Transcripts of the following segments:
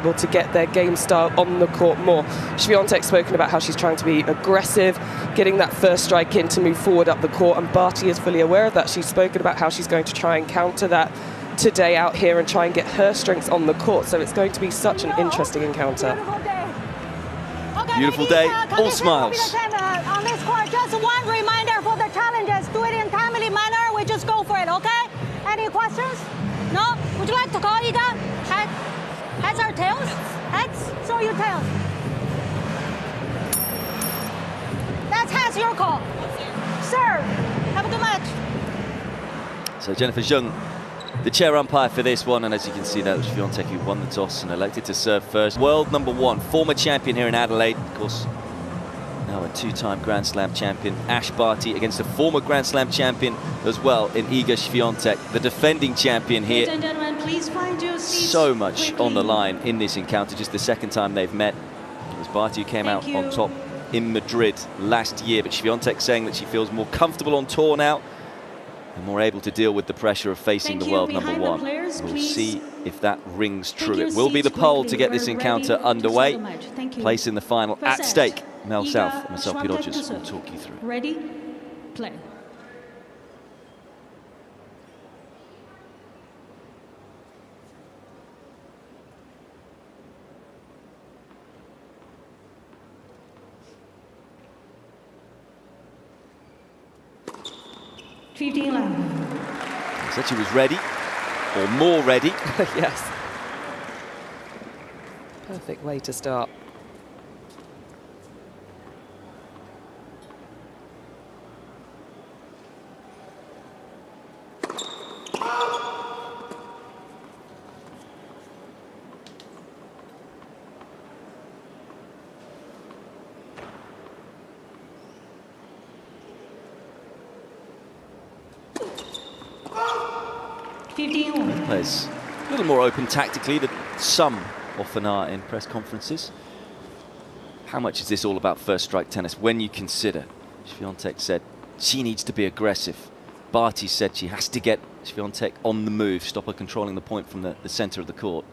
To get their game style on the court more. Świątek's spoken about how she's trying to be aggressive, getting that first strike in to move forward up the court, and Barty is fully aware of that. She's spoken about how she's going to try and counter that today out here and try and get her strengths on the court. So it's going to be such an interesting encounter. Beautiful day, all smiles. On this court, just one reminder for the challenges, do it in timely manner, we just go for it, okay? Any questions? No? Would you like to call, Iga? Heads or tails? Heads? Show your tails. That's heads, your call. Serve. Have a good match. So Jennifer Jung, the chair umpire for this one, and as you can see, that was Świątek who won the toss and elected to serve first. World #1, former champion here in Adelaide, of course, now a two-time Grand Slam champion, Ash Barty, against a former Grand Slam champion as well in Iga Świątek, the defending champion here. Ladies and gentlemen, please find your seats So much quickly. on the line in this encounter, just the second time they've met. It was Barty who came out on top in Madrid last year, but Świątek saying that she feels more comfortable on tour now and more able to deal with the pressure of facing the world #1. We'll see if that rings true. It will be the poll to get this encounter underway. Place in the final at stake. Mel South and myself, Pete Rogers, will talk you through. Ready, play. Said she was ready, or more ready. Yes. Perfect way to start. Players a little more open tactically than some often are in press conferences. How much is this all about first strike tennis when you consider Świątek said she needs to be aggressive. Barty said she has to get Świątek on the move, stop her controlling the point from the center of the court.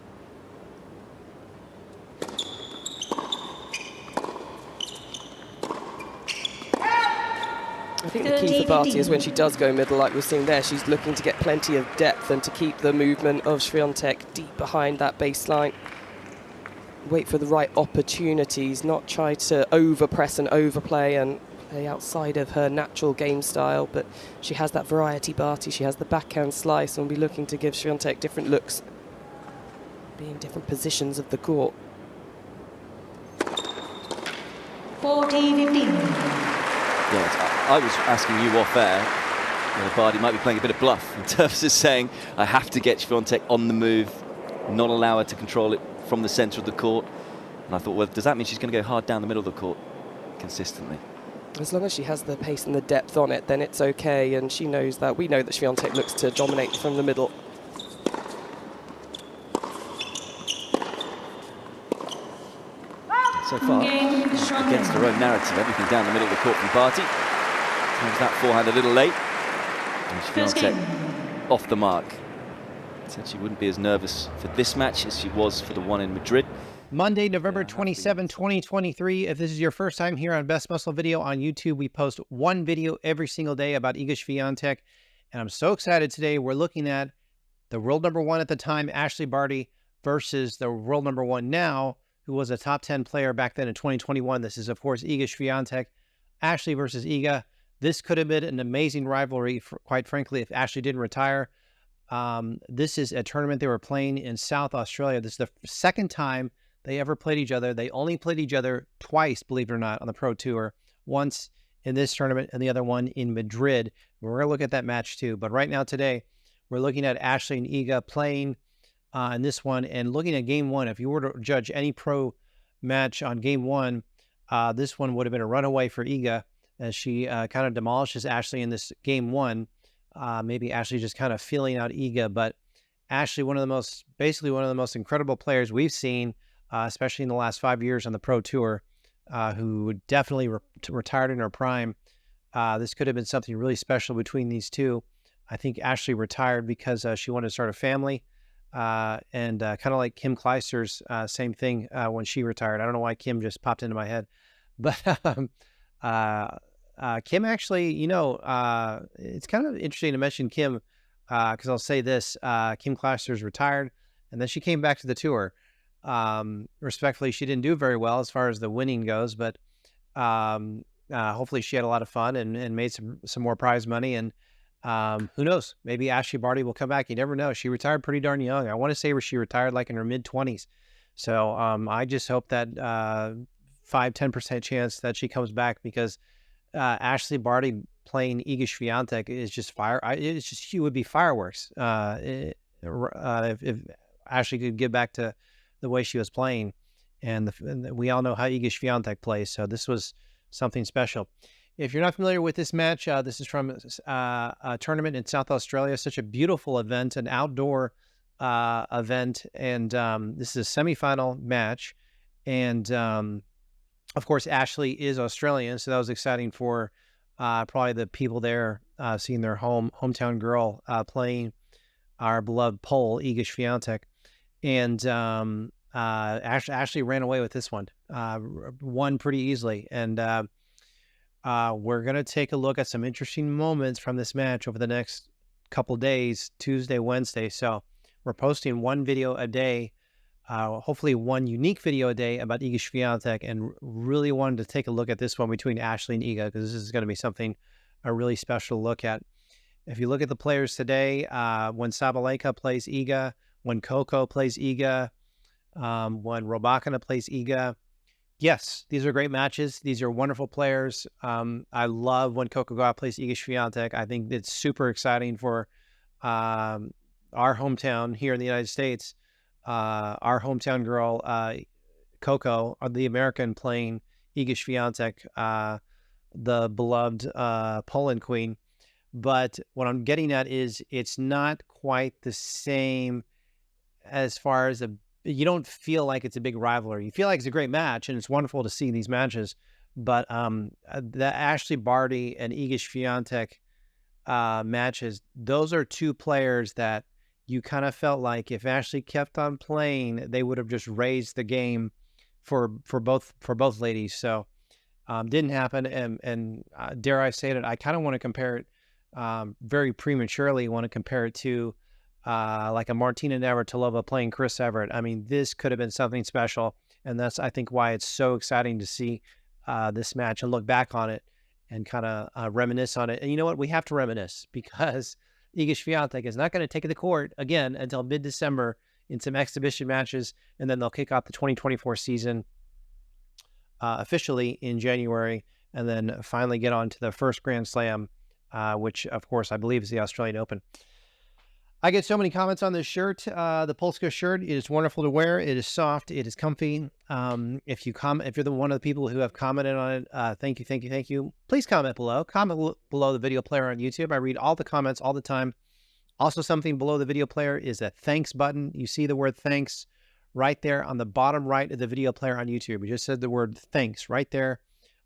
I think the key for Barty is when she does go middle, like we're seeing there, she's looking to get plenty of depth and to keep the movement of Świątek deep behind that baseline. Wait for the right opportunities, not try to overpress and overplay and play outside of her natural game style, but she has that variety, Barty. She has the backhand slice and will be looking to give Świątek different looks, be in different positions of the court. 40-15. Yeah, I was asking you off air, Barty might be playing a bit of bluff in terms of saying, I have to get Świątek on the move, not allow her to control it from the center of the court. And I thought, well, does that mean she's going to go hard down the middle of the court consistently? As long as she has the pace and the depth on it, then it's okay, and she knows that. We know that Świątek looks to dominate from the middle. So far, against her own narrative, everything down the middle of the court from Barty. Turns that forehand a little late. And Świątek off the mark. Said she wouldn't be as nervous for this match as she was for the one in Madrid. Monday, November 27, 2023. If this is your first time here on Best Muscle Video on YouTube, we post one video every single day about Iga Świątek. And I'm so excited today. We're looking at the world #1 at the time, Ashley Barty, versus the world #1 now, who was a top 10 player back then in 2021. This is, of course, Iga Świątek. Ashley versus Iga. This could have been an amazing rivalry, quite frankly, if Ashley didn't retire. This is a tournament they were playing in South Australia. This is the second time they ever played each other. They only played each other twice, believe it or not, on the Pro Tour. Once in this tournament and the other one in Madrid. We're going to look at that match too. But right now today, we're looking at Ashley and Iga playing in this one and looking at game one. If you were to judge any pro match on game one, this one would have been a runaway for Iga as she kind of demolishes Ashley in this game one. Maybe Ashley just kind of feeling out Iga, but Ashley, basically one of the most incredible players we've seen, especially in the last 5 years on the Pro Tour, who definitely retired in her prime. This could have been something really special between these two. I think Ashley retired because she wanted to start a family. and kind of like Kim Kleister's same thing when she retired. I don't know why Kim just popped into my head, but Kim actually, it's kind of interesting to mention Kim because I'll say this: Kim Kleister's retired, and then she came back to the tour. Respectfully, she didn't do very well as far as the winning goes, but hopefully she had a lot of fun and made some more prize money. And who knows? Maybe Ashley Barty will come back. You never know. She retired pretty darn young. I want to say she retired like in her mid-20s. So I just hope that 5-10% chance that she comes back, because Ashley Barty playing Iga Świątek is just fire. She would be fireworks if Ashley could get back to the way she was playing. And we all know how Iga Świątek plays. So this was something special. If you're not familiar with this match, this is from a tournament in South Australia. Such a beautiful event, an outdoor event. And this is a semifinal match. And of course, Ashley is Australian. So that was exciting for probably the people there, seeing their hometown girl playing our beloved Pole, Iga Świątek. And Ashley ran away with this one, won pretty easily. And we're going to take a look at some interesting moments from this match over the next couple days, Tuesday, Wednesday. So we're posting one video a day, hopefully one unique video a day about Iga Świątek, and really wanted to take a look at this one between Ashley and Iga, because this is going to be something a really special to look at. If you look at the players today, when Sabalenka plays Iga, when Coco plays Iga, when Rybakina plays Iga, yes, these are great matches. These are wonderful players. I love when Coco Gauff plays Iga Świątek. I think it's super exciting for our hometown here in the United States. Our hometown girl, Coco, the American, playing Iga Świątek, the beloved Poland queen. But what I'm getting at is it's not quite the same as far as you don't feel like it's a big rivalry. You feel like it's a great match, and it's wonderful to see these matches. But the Ashley Barty and Iga Świątek matches, those are two players that you kind of felt like if Ashley kept on playing, they would have just raised the game for both ladies. So didn't happen, and dare I say it, I kind of want to compare it very prematurely. Want to compare it to like a Martina Navratilova playing Chris Evert. I mean, this could have been something special, and that's, I think, why it's so exciting to see this match and look back on it and kind of reminisce on it. And you know what? We have to reminisce, because Iga Świątek is not going to take the court again until mid-December in some exhibition matches, and then they'll kick off the 2024 season officially in January, and then finally get on to the first Grand Slam, which, of course, I believe is the Australian Open. I get so many comments on this shirt. The Polska shirt is wonderful to wear. It is soft. It is comfy. If you're one of the people who have commented on it, thank you. Please comment below. Comment below the video player on YouTube. I read all the comments all the time. Also, something below the video player is a thanks button. You see the word thanks right there on the bottom right of the video player on YouTube. We just said the word thanks right there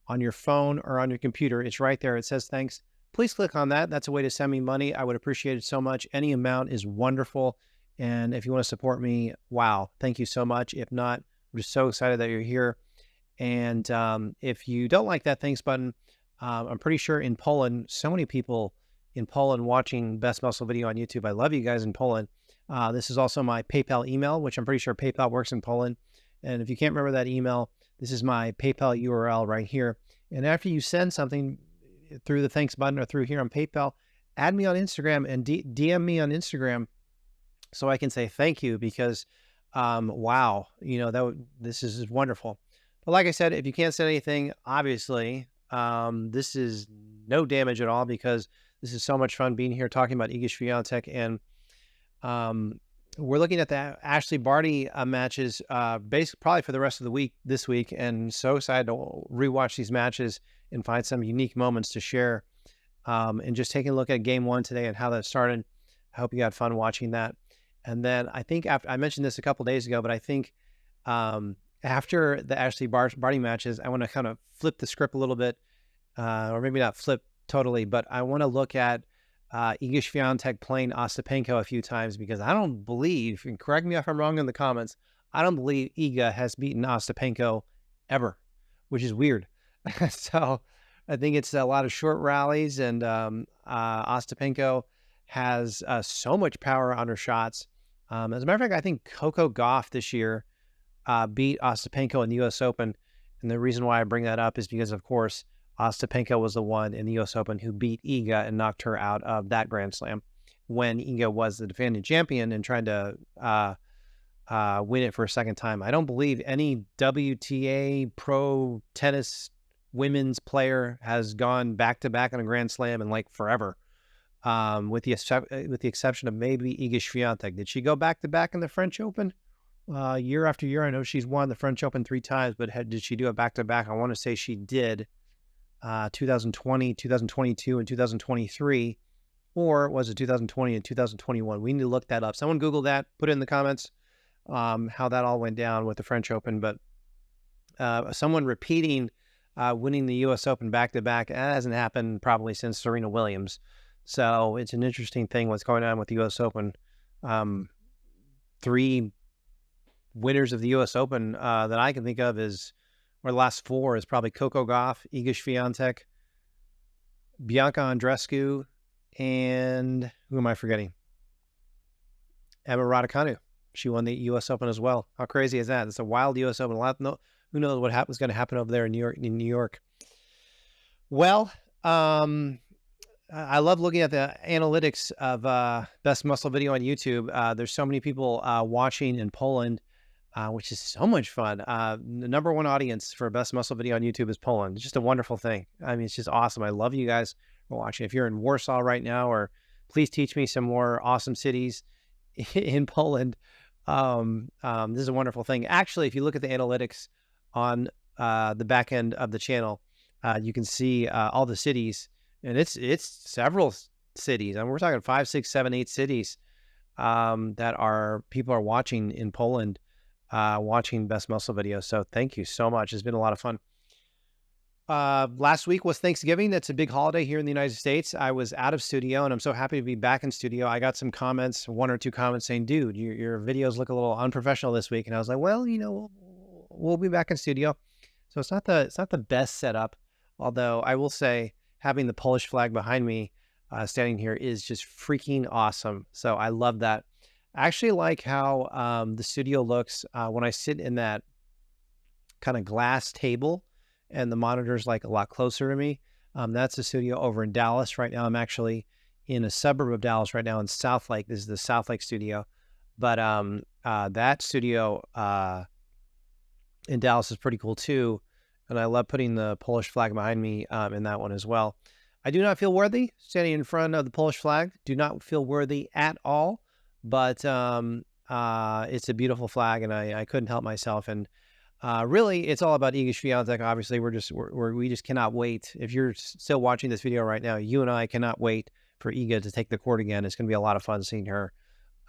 on your phone or on your computer. It's right there. It says thanks. Please click on that. That's a way to send me money. I would appreciate it so much. Any amount is wonderful. And if you want to support me, wow, thank you so much. If not, I'm just so excited that you're here. And if you don't like that thanks button, I'm pretty sure in Poland, so many people in Poland watching Best Muscle Video on YouTube. I love you guys in Poland. This is also my PayPal email, which I'm pretty sure PayPal works in Poland. And if you can't remember that email, this is my PayPal URL right here. And after you send something through the thanks button or through here on PayPal, add me on Instagram and DM me on Instagram so I can say thank you, because wow, this is wonderful. But like I said, if you can't send anything, obviously this is no damage at all, because this is so much fun being here talking about Iga Świątek. And we're looking at the Ashley Barty matches basically probably for the rest of the week this week, and so excited to rewatch these matches and find some unique moments to share, and just taking a look at game one today and how that started. I hope you had fun watching that. And then I think after, I mentioned this a couple days ago, but I think after the Ashley Barty matches, I want to kind of flip the script a little bit, or maybe not flip totally, but I want to look at Iga Świątek playing Ostapenko a few times, because I don't believe, and correct me if I'm wrong in the comments, I don't believe Iga has beaten Ostapenko ever, which is weird. So I think it's a lot of short rallies, and Ostapenko has so much power on her shots. As a matter of fact, I think Coco Gauff this year beat Ostapenko in the U.S. Open. And the reason why I bring that up is because, of course, Ostapenko was the one in the U.S. Open who beat Iga and knocked her out of that Grand Slam when Iga was the defending champion and tried to win it for a second time. I don't believe any WTA pro tennis women's player has gone back-to-back on a Grand Slam in like forever, with the exception of maybe Iga Świątek. Did she go back-to-back in the French Open? Year after year, I know she's won the French Open 3 times, but did she do it back-to-back? I want to say she did. 2020, 2022, and 2023, or was it 2020 and 2021? We need to look that up. Someone Google that, put it in the comments, how that all went down with the French Open. But someone repeating winning the U.S. Open back-to-back, that hasn't happened probably since Serena Williams. So it's an interesting thing what's going on with the U.S. Open. 3 winners of the U.S. Open that I can think of or the last 4 is probably Coco Gauff, Iga Świątek, Bianca Andreescu, and who am I forgetting? Emma Raducanu. She won the U.S. Open as well. How crazy is that? It's a wild U.S. Open. Who knows what was going to happen over there in New York. Well, I love looking at the analytics of Best Muscle Video on YouTube. There's so many people watching in Poland, which is so much fun. The number 1 audience for Best Muscle Video on YouTube is Poland. It's just a wonderful thing. I mean, it's just awesome. I love you guys for watching. If you're in Warsaw right now, or please teach me some more awesome cities in Poland. This is a wonderful thing. Actually, if you look at the analytics on the back end of the channel, you can see all the cities, and it's several cities. I mean, we're talking 5, 6, 7, 8 cities that people are watching in Poland. Watching Best Muscle Video. So thank you so much. It's been a lot of fun. Last week was Thanksgiving. That's a big holiday here in the United States. I was out of studio, and I'm so happy to be back in studio. I got some comments, 1 or 2 comments saying, dude, your videos look a little unprofessional this week. And I was like, well, we'll be back in studio. So it's not the best setup, although I will say having the Polish flag behind me standing here is just freaking awesome. So I love that. I actually like how the studio looks when I sit in that kind of glass table and the monitor's like a lot closer to me. That's the studio over in Dallas. Right now, I'm actually in a suburb of Dallas right now in South Lake. This is the South Lake studio. But that studio in Dallas is pretty cool too. And I love putting the Polish flag behind me in that one as well. I do not feel worthy standing in front of the Polish flag. Do not feel worthy at all. But it's a beautiful flag, and I couldn't help myself. And really, it's all about Iga Świątek. Obviously, we just cannot wait. If you're still watching this video right now, you and I cannot wait for Iga to take the court again. It's going to be a lot of fun seeing her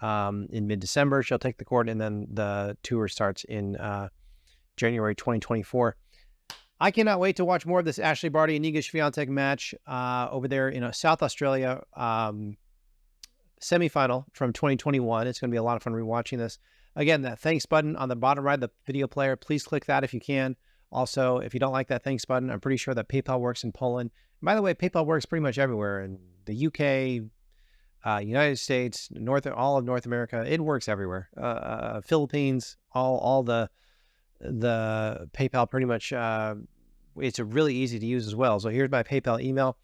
in mid-December. She'll take the court, and then the tour starts in January 2024. I cannot wait to watch more of this Ashley Barty and Iga Świątek match over there in South Australia. Semifinal from 2021. It's going to be a lot of fun rewatching this. Again, that thanks button on the bottom right of the video player, please click that if you can. Also, if you don't like that thanks button, I'm pretty sure that PayPal works in Poland. And by the way, PayPal works pretty much everywhere in the UK, United States, all of North America. It works everywhere. Philippines, all the PayPal pretty much. It's really easy to use as well. So here's my PayPal email,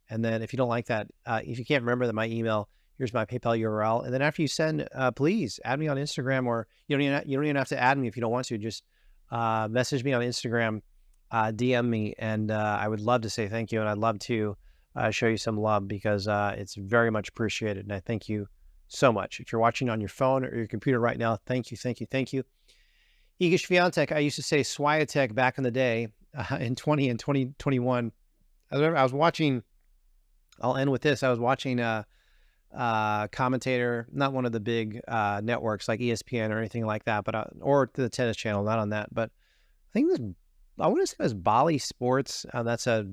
and then if you don't like that, if you can't remember my email, here's my PayPal URL. And then after you send, please add me on Instagram, or you don't even have to add me if you don't want to. Just message me on Instagram, DM me, and I would love to say thank you. And I'd love to show you some love, because it's very much appreciated. And I thank you so much. If you're watching on your phone or your computer right now, thank you, thank you, thank you. Iga Świątek, I used to say Swiatek back in the day in 2021. I was watching, I'll end with this. I was watching commentator, not one of the big networks like ESPN or anything like that, but or the tennis channel, not on that. But I think I want to say it was Bali Sports. That's a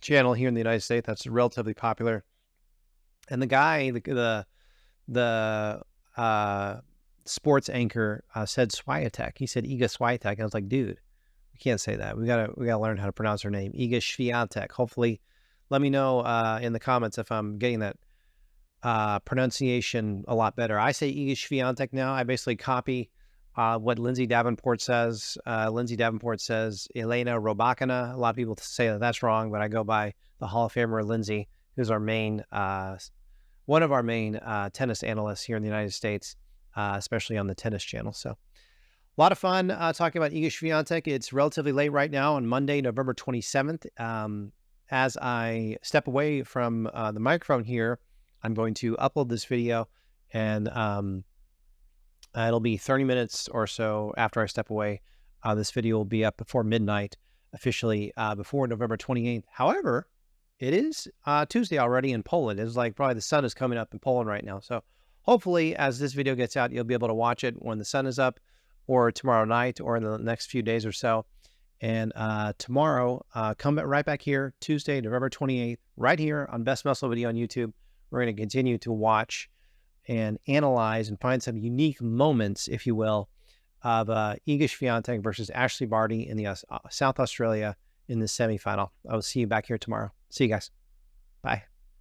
channel here in the United States that's relatively popular. And the guy, the sports anchor said Swiatek. He said Iga Świątek. I was like, dude, we can't say that. We gotta learn how to pronounce her name. Iga Świątek. Hopefully, let me know in the comments if I'm getting that pronunciation a lot better. I say Iga Świątek now. I basically copy what Lindsay Davenport says. Lindsay Davenport says Elena Rybakina. A lot of people say that that's wrong, but I go by the Hall of Famer Lindsay, who's our main, one of our main tennis analysts here in the United States, especially on the tennis channel. So a lot of fun talking about Iga Świątek. It's relatively late right now on Monday, November 27th. As I step away from the microphone here, I'm going to upload this video, and it'll be 30 minutes or so after I step away. This video will be up before midnight, officially before November 28th. However, it is Tuesday already in Poland. It's like probably the sun is coming up in Poland right now. So hopefully as this video gets out, you'll be able to watch it when the sun is up, or tomorrow night, or in the next few days or so. And tomorrow, come right back here, Tuesday, November 28th, right here on Best Muscle Video on YouTube. We're going to continue to watch and analyze and find some unique moments, if you will, of Iga Świątek versus Ashley Barty in the South Australia in the semifinal. I will see you back here tomorrow. See you guys. Bye.